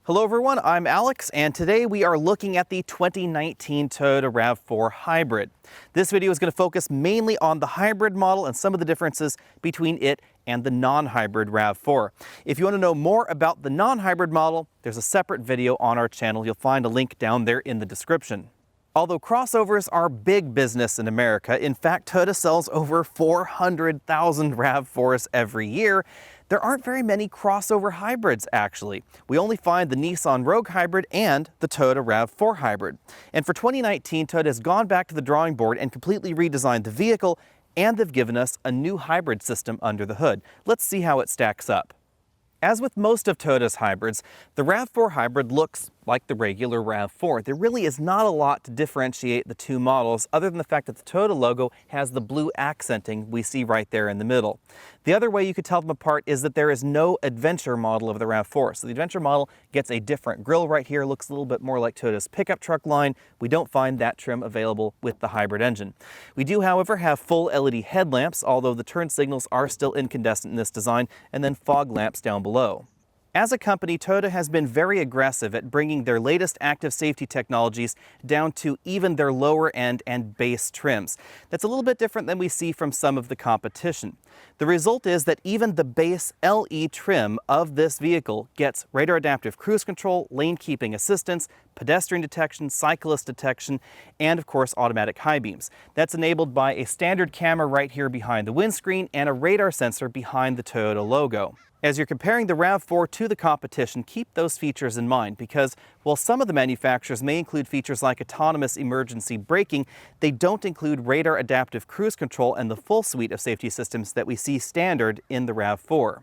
Hello everyone, I'm Alex, and today we are looking at the 2019 Toyota RAV4 Hybrid. This video is going to focus mainly on the hybrid model and some of the differences between it and the non-hybrid RAV4. If you want to know more about the non-hybrid model, there's a separate video on our channel. You'll find a link down there in the description. Although crossovers are big business in America, in fact, Toyota sells over 400,000 RAV4s every year, there aren't very many crossover hybrids actually. We only find the Nissan Rogue Hybrid and the Toyota RAV4 Hybrid. And for 2019, Toyota has gone back to the drawing board and completely redesigned the vehicle, and they've given us a new hybrid system under the hood. Let's see how it stacks up. As with most of Toyota's hybrids, the RAV4 Hybrid looks like the regular RAV4. There really is not a lot to differentiate the two models other than the fact that the Toyota logo has the blue accenting we see right there in the middle. The other way you could tell them apart is that there is no adventure model of the RAV4. So the adventure model gets a different grille right here, looks a little bit more like Toyota's pickup truck line. We don't find that trim available with the hybrid engine. We do, however, have full LED headlamps, although the turn signals are still incandescent in this design, and then fog lamps down below. As a company, Toyota has been very aggressive at bringing their latest active safety technologies down to even their lower end and base trims. That's a little bit different than we see from some of the competition. The result is that even the base LE trim of this vehicle gets radar adaptive cruise control, lane keeping assistance, pedestrian detection, cyclist detection, and of course automatic high beams. That's enabled by a standard camera right here behind the windscreen and a radar sensor behind the Toyota logo. As you're comparing the RAV4 to the competition, keep those features in mind because while some of the manufacturers may include features like autonomous emergency braking, they don't include radar adaptive cruise control and the full suite of safety systems that we see standard in the RAV4.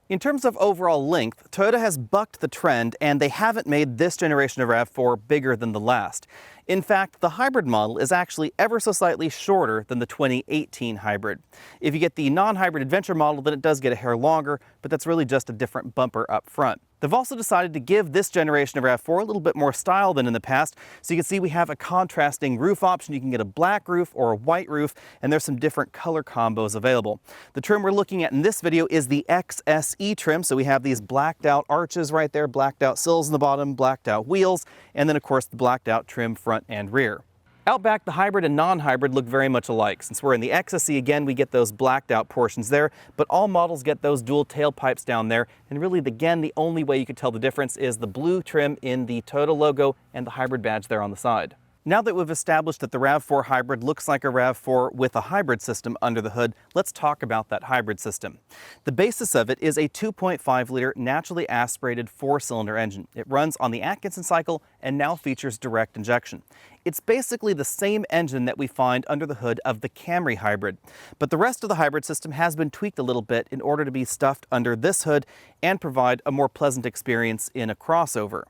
In terms of overall length, Toyota has bucked the trend and they haven't made this generation of RAV4 bigger than the last. In fact, the hybrid model is actually ever so slightly shorter than the 2018 hybrid. If you get the non-hybrid adventure model, then it does get a hair longer, but that's really just a different bumper up front. They've also decided to give this generation of RAV4 a little bit more style than in the past. So you can see we have a contrasting roof option. You can get a black roof or a white roof, and there's some different color combos available. The trim we're looking at in this video is the XSE trim. So we have these blacked out arches right there, blacked out sills in the bottom, blacked out wheels, and then of course the blacked out trim front and rear. Out back, the hybrid and non-hybrid look very much alike. Since we're in the XSE again, we get those blacked out portions there, but all models get those dual tailpipes down there. And really, again, the only way you can tell the difference is the blue trim in the Toyota logo and the hybrid badge there on the side. Now that we've established that the RAV4 Hybrid looks like a RAV4 with a hybrid system under the hood, let's talk about that hybrid system. The basis of it is a 2.5-liter naturally aspirated 4-cylinder engine. It runs on the Atkinson cycle and now features direct injection. It's basically the same engine that we find under the hood of the Camry Hybrid, but the rest of the hybrid system has been tweaked a little bit in order to be stuffed under this hood and provide a more pleasant experience in a crossover.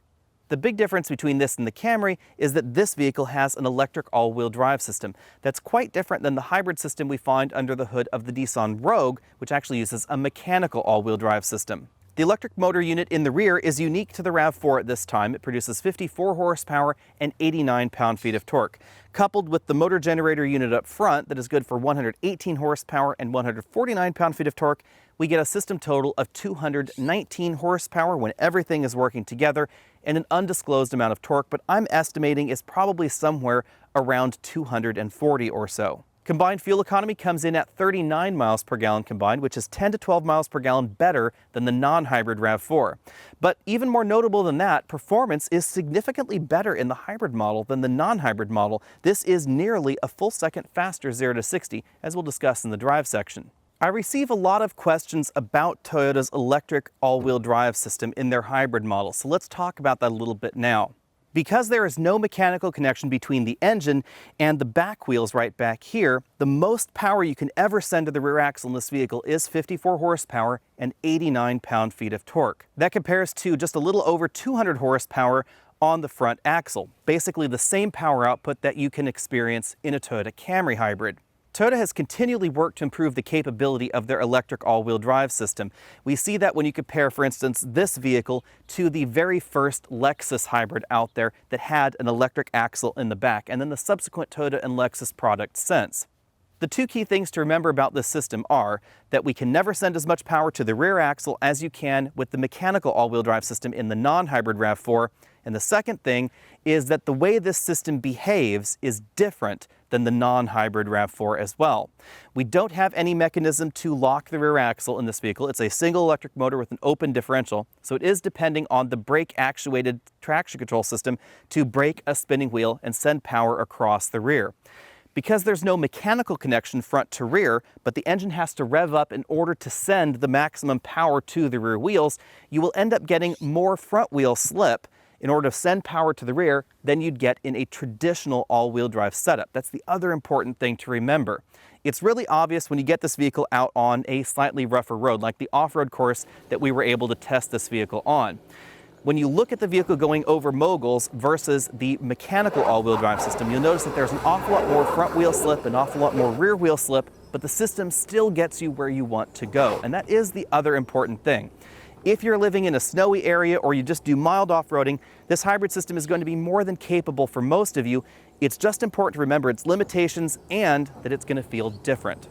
The big difference between this and the Camry is that this vehicle has an electric all-wheel drive system. That's quite different than the hybrid system we find under the hood of the Nissan Rogue, which actually uses a mechanical all-wheel drive system. The electric motor unit in the rear is unique to the RAV4 at this time. It produces 54 horsepower and 89 pound-feet of torque. Coupled with the motor generator unit up front that is good for 118 horsepower and 149 pound-feet of torque, we get a system total of 219 horsepower when everything is working together and an undisclosed amount of torque, but I'm estimating is probably somewhere around 240 or so. Combined fuel economy comes in at 39 miles per gallon combined, which is 10 to 12 miles per gallon better than the non-hybrid RAV4. But even more notable than that, performance is significantly better in the hybrid model than the non-hybrid model. This is nearly a full second faster 0 to 60, as we'll discuss in the drive section. I receive a lot of questions about Toyota's electric all-wheel drive system in their hybrid model, so let's talk about that a little bit now. Because there is no mechanical connection between the engine and the back wheels right back here, the most power you can ever send to the rear axle in this vehicle is 54 horsepower and 89 pound-feet of torque. That compares to just a little over 200 horsepower on the front axle, basically the same power output that you can experience in a Toyota Camry Hybrid. Toyota has continually worked to improve the capability of their electric all-wheel drive system. We see that when you compare, for instance, this vehicle to the very first Lexus hybrid out there that had an electric axle in the back, and then the subsequent Toyota and Lexus products since. The two key things to remember about this system are that we can never send as much power to the rear axle as you can with the mechanical all-wheel drive system in the non-hybrid RAV4. And the second thing is that the way this system behaves is different than the non-hybrid RAV4 as well. We don't have any mechanism to lock the rear axle in this vehicle. It's a single electric motor with an open differential, so it is depending on the brake-actuated traction control system to brake a spinning wheel and send power across the rear. Because there's no mechanical connection front to rear, but the engine has to rev up in order to send the maximum power to the rear wheels, you will end up getting more front wheel slip in order to send power to the rear than you'd get in a traditional all-wheel drive setup. That's the other important thing to remember. It's really obvious when you get this vehicle out on a slightly rougher road, like the off-road course that we were able to test this vehicle on. When you look at the vehicle going over moguls versus the mechanical all-wheel drive system, you'll notice that there's an awful lot more front wheel slip, an awful lot more rear wheel slip, but the system still gets you where you want to go. And that is the other important thing. If you're living in a snowy area or you just do mild off-roading, this hybrid system is going to be more than capable for most of you. It's just important to remember its limitations and that it's going to feel different.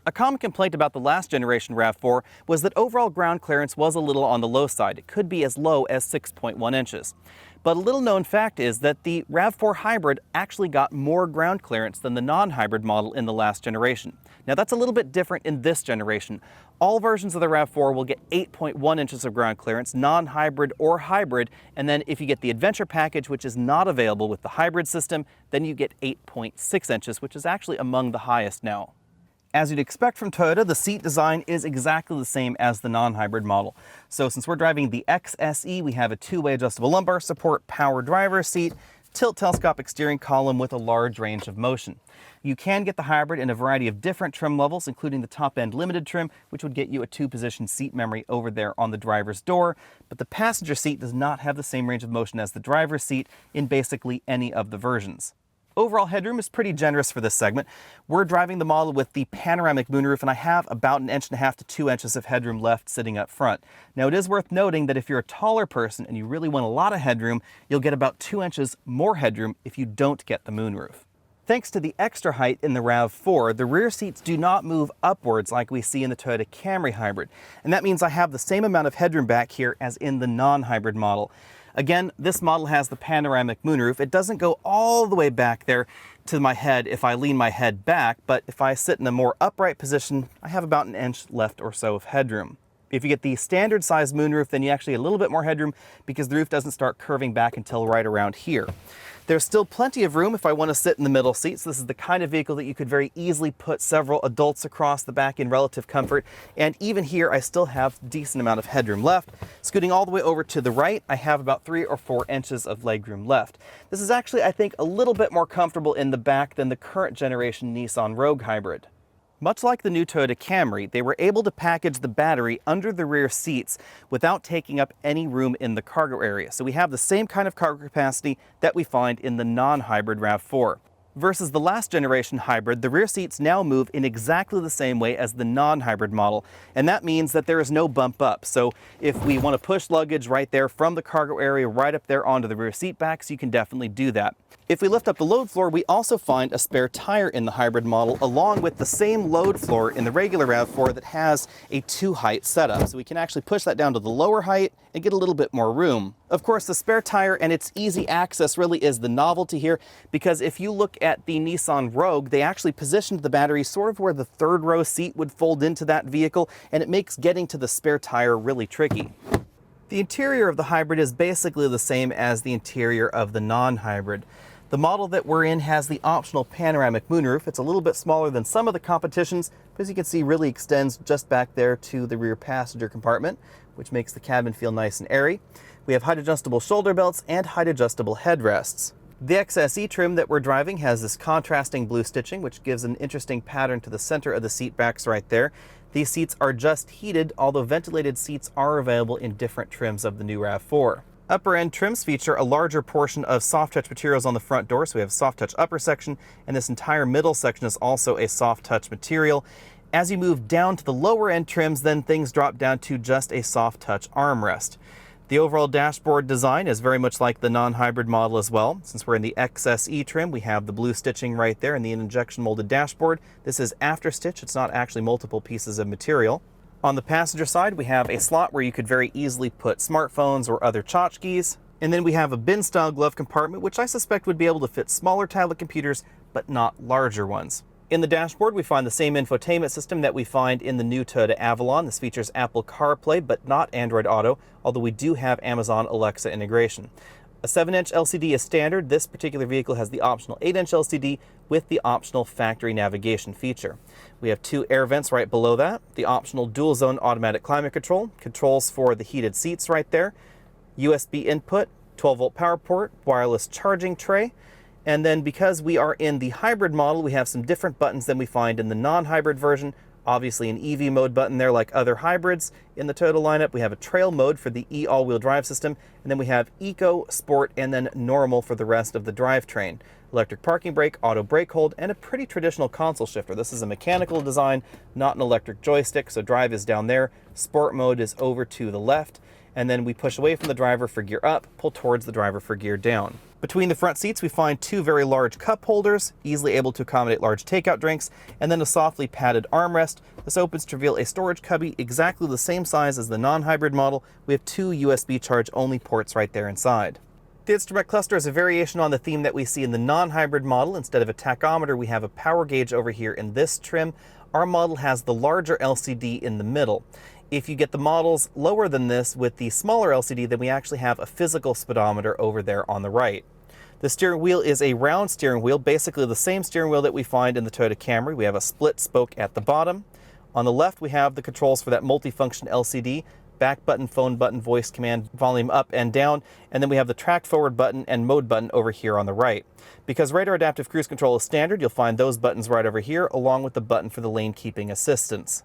A common complaint about the last generation RAV4 was that overall ground clearance was a little on the low side. It could be as low as 6.1 inches. But a little known fact is that the RAV4 Hybrid actually got more ground clearance than the non-hybrid model in the last generation. Now that's a little bit different in this generation. All versions of the RAV4 will get 8.1 inches of ground clearance, non-hybrid or hybrid, and then if you get the Adventure package, which is not available with the hybrid system, then you get 8.6 inches, which is actually among the highest now. As you'd expect from Toyota, the seat design is exactly the same as the non-hybrid model. So since we're driving the XSE, we have a two-way adjustable lumbar support, power driver's seat, tilt telescopic steering column with a large range of motion. You can get the hybrid in a variety of different trim levels, including the top-end limited trim, which would get you a two-position seat memory over there on the driver's door. But the passenger seat does not have the same range of motion as the driver's seat in basically any of the versions. Overall headroom is pretty generous for this segment. We're driving the model with the panoramic moonroof, and I have about 1.5 inches to 2 inches of headroom left sitting up front. Now it is worth noting that if you're a taller person and you really want a lot of headroom, you'll get about 2 inches more headroom if you don't get the moonroof. Thanks to the extra height in the RAV4, the rear seats do not move upwards like we see in the Toyota Camry Hybrid. And that means I have the same amount of headroom back here as in the non-hybrid model. Again, this model has the panoramic moonroof. It doesn't go all the way back there to my head if I lean my head back, but if I sit in a more upright position, I have about 1 inch left or so of headroom. If you get the standard size moonroof, then you actually get a little bit more headroom because the roof doesn't start curving back until right around here. There's still plenty of room if I want to sit in the middle seat. So this is the kind of vehicle that you could very easily put several adults across the back in relative comfort. And even here, I still have a decent amount of headroom left. Scooting all the way over to the right, I have about 3 or 4 inches of legroom left. This is actually, I think, a little bit more comfortable in the back than the current generation Nissan Rogue Hybrid. Much like the new Toyota Camry, they were able to package the battery under the rear seats without taking up any room in the cargo area. So we have the same kind of cargo capacity that we find in the non-hybrid RAV4. Versus the last generation hybrid, the rear seats now move in exactly the same way as the non-hybrid model, and that means that there is no bump up. So if we want to push luggage right there from the cargo area right up there onto the rear seat backs, you can definitely do that. If we lift up the load floor, we also find a spare tire in the hybrid model, along with the same load floor in the regular RAV4 that has a 2-height setup. So we can actually push that down to the lower height and get a little bit more room. Of course, the spare tire and its easy access really is the novelty here, because if you look at the Nissan Rogue, they actually positioned the battery sort of where the third row seat would fold into that vehicle, and it makes getting to the spare tire really tricky. The interior of the hybrid is basically the same as the interior of the non-hybrid. The model that we're in has the optional panoramic moonroof. It's a little bit smaller than some of the competitions, but as you can see, really extends just back there to the rear passenger compartment, which makes the cabin feel nice and airy. We have height adjustable shoulder belts and height adjustable headrests. The XSE trim that we're driving has this contrasting blue stitching, which gives an interesting pattern to the center of the seat backs right there. These seats are just heated, although ventilated seats are available in different trims of the new RAV4. Upper end trims feature a larger portion of soft touch materials on the front door, so we have a soft touch upper section, and this entire middle section is also a soft touch material. As you move down to the lower end trims, then things drop down to just a soft touch armrest. The overall dashboard design is very much like the non-hybrid model as well. Since we're in the XSE trim, we have the blue stitching right there in the injection molded dashboard. This is after stitch, it's not actually multiple pieces of material. On the passenger side, we have a slot where you could very easily put smartphones or other tchotchkes. And then we have a bin-style glove compartment, which I suspect would be able to fit smaller tablet computers, but not larger ones. In the dashboard, we find the same infotainment system that we find in the new Toyota Avalon. This features Apple CarPlay, but not Android Auto, although we do have Amazon Alexa integration. A 7-inch LCD is standard. This particular vehicle has the optional 8-inch LCD with the optional factory navigation feature. We have 2 air vents right below that, the optional dual-zone automatic climate control, controls for the heated seats right there, USB input, 12-volt power port, wireless charging tray, and then because we are in the hybrid model, we have some different buttons than we find in the non-hybrid version. Obviously an EV mode button there like other hybrids in the Toyota lineup. We have a trail mode for the E all-wheel drive system, and then we have Eco, Sport, and then Normal for the rest of the drivetrain. Electric parking brake, auto brake hold, and a pretty traditional console shifter. This is a mechanical design, not an electric joystick, so drive is down there. Sport mode is over to the left, and then we push away from the driver for gear up, pull towards the driver for gear down. Between the front seats, we find 2 very large cup holders, easily able to accommodate large takeout drinks, and then a softly padded armrest. This opens to reveal a storage cubby exactly the same size as the non-hybrid model. We have 2 USB charge-only ports right there inside. The instrument cluster is a variation on the theme that we see in the non-hybrid model. Instead of a tachometer, we have a power gauge over here in this trim. Our model has the larger LCD in the middle. If you get the models lower than this with the smaller LCD, then we actually have a physical speedometer over there on the right. The steering wheel is a round steering wheel, basically the same steering wheel that we find in the Toyota Camry. We have a split spoke at the bottom. On the left, we have the controls for that multifunction LCD, back button, phone button, voice command, volume up and down, and then we have the track forward button and mode button over here on the right. Because radar adaptive cruise control is standard, you'll find those buttons right over here, along with the button for the lane keeping assistance.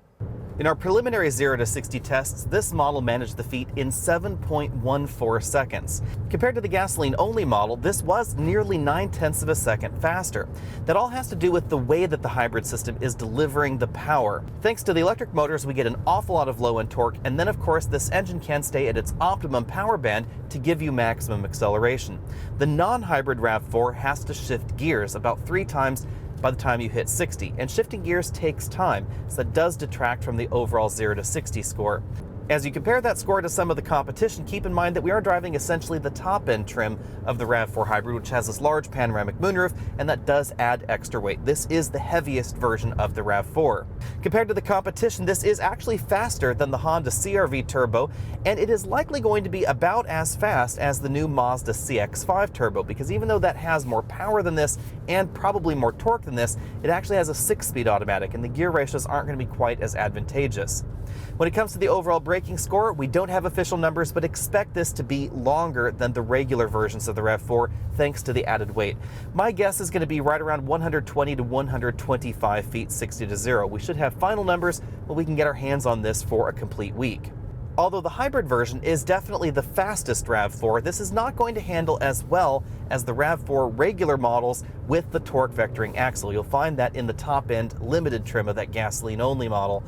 In our preliminary 0 to 60 tests, this model managed the feat in 7.14 seconds. Compared to the gasoline-only model, this was nearly 9/10 of a second faster. That all has to do with the way that the hybrid system is delivering the power. Thanks to the electric motors, we get an awful lot of low-end torque, and then of course this engine can stay at its optimum power band to give you maximum acceleration. The non-hybrid RAV4 has to shift gears about 3 times by the time you hit 60, and shifting gears takes time, so that does detract from the overall 0 to 60 score. As you compare that score to some of the competition, keep in mind that we are driving essentially the top-end trim of the RAV4 Hybrid, which has this large panoramic moonroof, and that does add extra weight. This is the heaviest version of the RAV4. Compared to the competition, this is actually faster than the Honda CR-V Turbo, and it is likely going to be about as fast as the new Mazda CX-5 Turbo, because even though that has more power than this and probably more torque than this, it actually has a 6-speed automatic, and the gear ratios aren't going to be quite as advantageous. When it comes to the overall braking score, we don't have official numbers, but expect this to be longer than the regular versions of the RAV4 thanks to the added weight. My guess is going to be right around 120 to 125 feet 60 to 0. We should have final numbers when we can get our hands on this for a complete week. Although the hybrid version is definitely the fastest RAV4, this is not going to handle as well as the RAV4 regular models with the torque vectoring axle. You'll find that in the top-end limited trim of that gasoline-only model.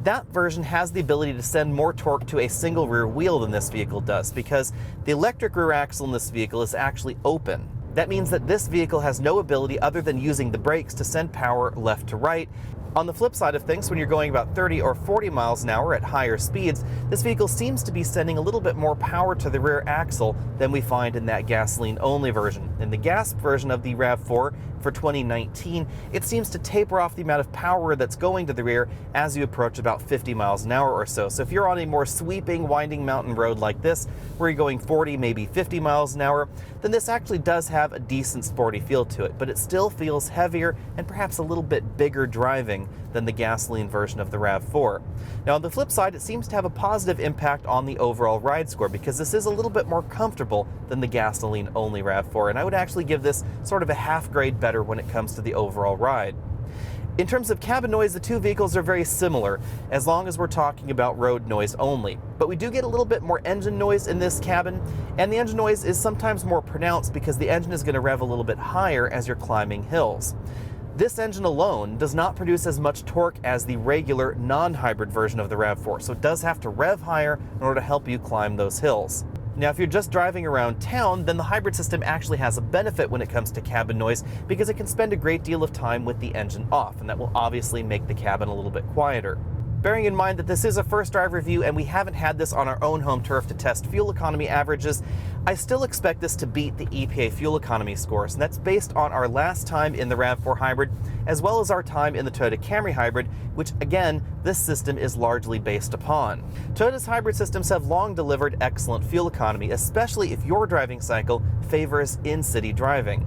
That version has the ability to send more torque to a single rear wheel than this vehicle does, because the electric rear axle in this vehicle is actually open. That means that this vehicle has no ability other than using the brakes to send power left to right. On the flip side of things, when you're going about 30 or 40 miles an hour at higher speeds, this vehicle seems to be sending a little bit more power to the rear axle than we find in that gasoline-only version. In the gas version of the RAV4 for 2019, it seems to taper off the amount of power that's going to the rear as you approach about 50 miles an hour or so. So if you're on a more sweeping, winding mountain road like this, where you're going 40, maybe 50 miles an hour, then this actually does have a decent sporty feel to it, but it still feels heavier and perhaps a little bit bigger driving than the gasoline version of the RAV4. Now on the flip side, it seems to have a positive impact on the overall ride score, because this is a little bit more comfortable than the gasoline-only RAV4, and I would actually give this sort of a half grade better when it comes to the overall ride. In terms of cabin noise, the two vehicles are very similar, as long as we're talking about road noise only. But we do get a little bit more engine noise in this cabin, and the engine noise is sometimes more pronounced because the engine is going to rev a little bit higher as you're climbing hills. This engine alone does not produce as much torque as the regular non-hybrid version of the RAV4, so it does have to rev higher in order to help you climb those hills. Now, if you're just driving around town, then the hybrid system actually has a benefit when it comes to cabin noise because it can spend a great deal of time with the engine off, and that will obviously make the cabin a little bit quieter. Bearing in mind that this is a first drive review and we haven't had this on our own home turf to test fuel economy averages, I still expect this to beat the EPA fuel economy scores, and that's based on our last time in the RAV4 Hybrid, as well as our time in the Toyota Camry Hybrid, which again, this system is largely based upon. Toyota's hybrid systems have long delivered excellent fuel economy, especially if your driving cycle favors in-city driving.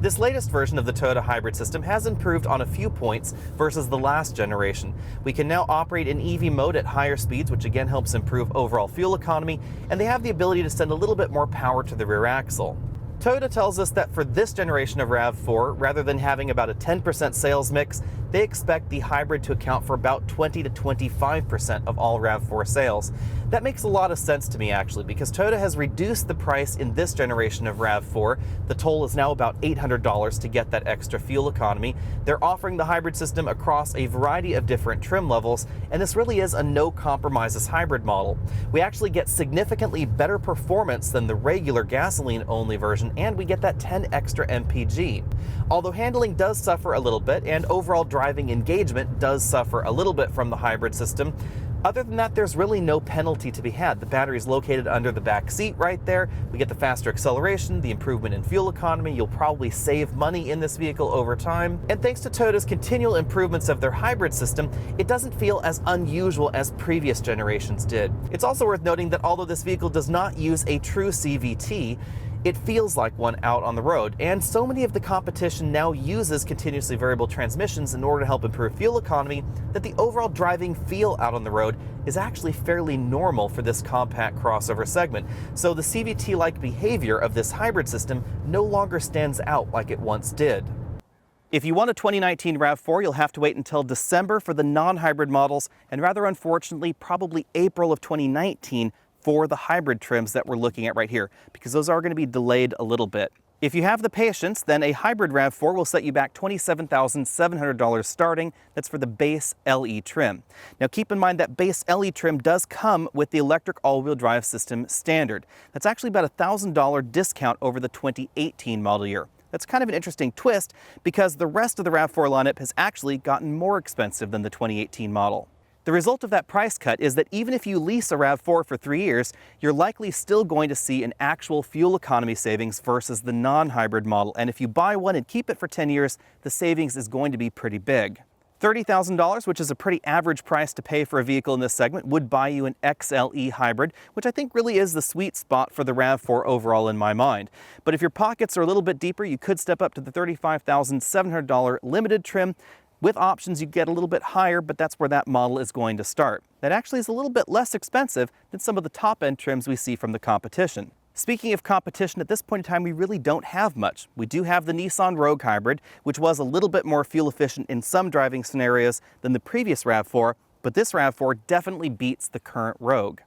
This latest version of the Toyota hybrid system has improved on a few points versus the last generation. We can now operate in EV mode at higher speeds, which again helps improve overall fuel economy, and they have the ability to send a little bit more power to the rear axle. Toyota tells us that for this generation of RAV4, rather than having about a 10% sales mix, they expect the hybrid to account for about 20 to 25% of all RAV4 sales. That makes a lot of sense to me actually, because Toyota has reduced the price in this generation of RAV4. The toll is now about $800 to get that extra fuel economy. They're offering the hybrid system across a variety of different trim levels, and this really is a no compromises hybrid model. We actually get significantly better performance than the regular gasoline only version, and we get that 10 extra mpg. Although handling does suffer a little bit and overall driving engagement does suffer a little bit from the hybrid system, other than that, there's really no penalty to be had. The battery is located under the back seat right there. We get the faster acceleration, the improvement in fuel economy. You'll probably save money in this vehicle over time. And thanks to Toyota's continual improvements of their hybrid system, it doesn't feel as unusual as previous generations did. It's also worth noting that although this vehicle does not use a true CVT, it feels like one out on the road, and so many of the competition now uses continuously variable transmissions in order to help improve fuel economy that the overall driving feel out on the road is actually fairly normal for this compact crossover segment. So the CVT-like behavior of this hybrid system no longer stands out like it once did. If you want a 2019 RAV4, you'll have to wait until December for the non-hybrid models, and rather unfortunately, probably April of 2019 for the hybrid trims that we're looking at right here, because those are going to be delayed a little bit. If you have the patience, then a hybrid RAV4 will set you back $27,700 starting. That's for the base LE trim. Now keep in mind that base LE trim does come with the electric all-wheel drive system standard. That's actually about a $1,000 discount over the 2018 model year. That's kind of an interesting twist because the rest of the RAV4 lineup has actually gotten more expensive than the 2018 model. The result of that price cut is that even if you lease a RAV4 for 3 years, you're likely still going to see an actual fuel economy savings versus the non-hybrid model. And if you buy one and keep it for 10 years, the savings is going to be pretty big. $30,000, which is a pretty average price to pay for a vehicle in this segment, would buy you an XLE hybrid, which I think really is the sweet spot for the RAV4 overall in my mind. But if your pockets are a little bit deeper, you could step up to the $35,700 limited trim. With options, you get a little bit higher, but that's where that model is going to start. That actually is a little bit less expensive than some of the top-end trims we see from the competition. Speaking of competition, at this point in time, we really don't have much. We do have the Nissan Rogue Hybrid, which was a little bit more fuel efficient in some driving scenarios than the previous RAV4, but this RAV4 definitely beats the current Rogue.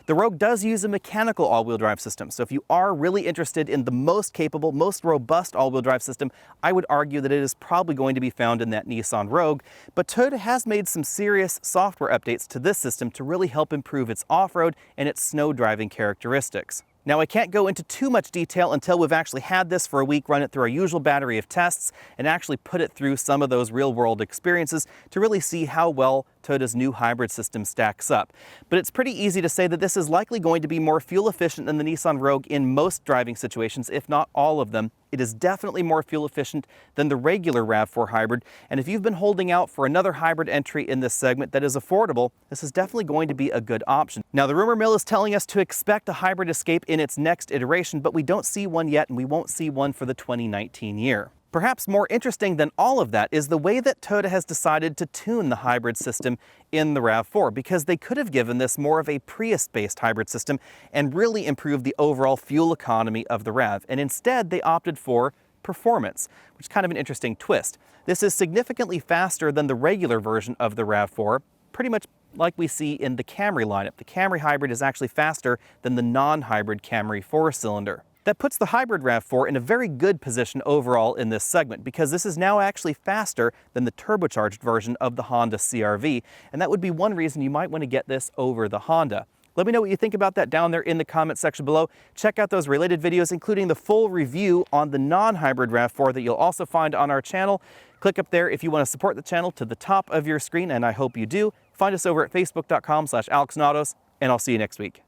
The Rogue does use a mechanical all-wheel drive system, so if you are really interested in the most capable, most robust all-wheel drive system, I would argue that it is probably going to be found in that Nissan Rogue, but Toyota has made some serious software updates to this system to really help improve its off-road and its snow driving characteristics. Now, I can't go into too much detail until we've actually had this for a week, run it through our usual battery of tests, and actually put it through some of those real-world experiences to really see how well Toyota's new hybrid system stacks up. But it's pretty easy to say that this is likely going to be more fuel efficient than the Nissan Rogue in most driving situations, if not all of them. It is definitely more fuel efficient than the regular RAV4 hybrid, and if you've been holding out for another hybrid entry in this segment that is affordable, this is definitely going to be a good option. Now, the rumor mill is telling us to expect a hybrid Escape in its next iteration, but we don't see one yet, and we won't see one for the 2019 year. Perhaps more interesting than all of that is the way that Toyota has decided to tune the hybrid system in the RAV4, because they could have given this more of a Prius-based hybrid system and really improved the overall fuel economy of the RAV, and instead they opted for performance, which is kind of an interesting twist. This is significantly faster than the regular version of the RAV4, pretty much like we see in the Camry lineup. The Camry hybrid is actually faster than the non-hybrid Camry 4-cylinder. That puts the hybrid RAV4 in a very good position overall in this segment, because this is now actually faster than the turbocharged version of the Honda CR-V, and that would be one reason you might want to get this over the Honda. Let me know what you think about that down there in the comment section below. Check out those related videos, including the full review on the non-hybrid RAV4 that you'll also find on our channel. Click up there if you want to support the channel to the top of your screen, and I hope you do. Find us over at facebook.com/AlexNautos, and I'll see you next week.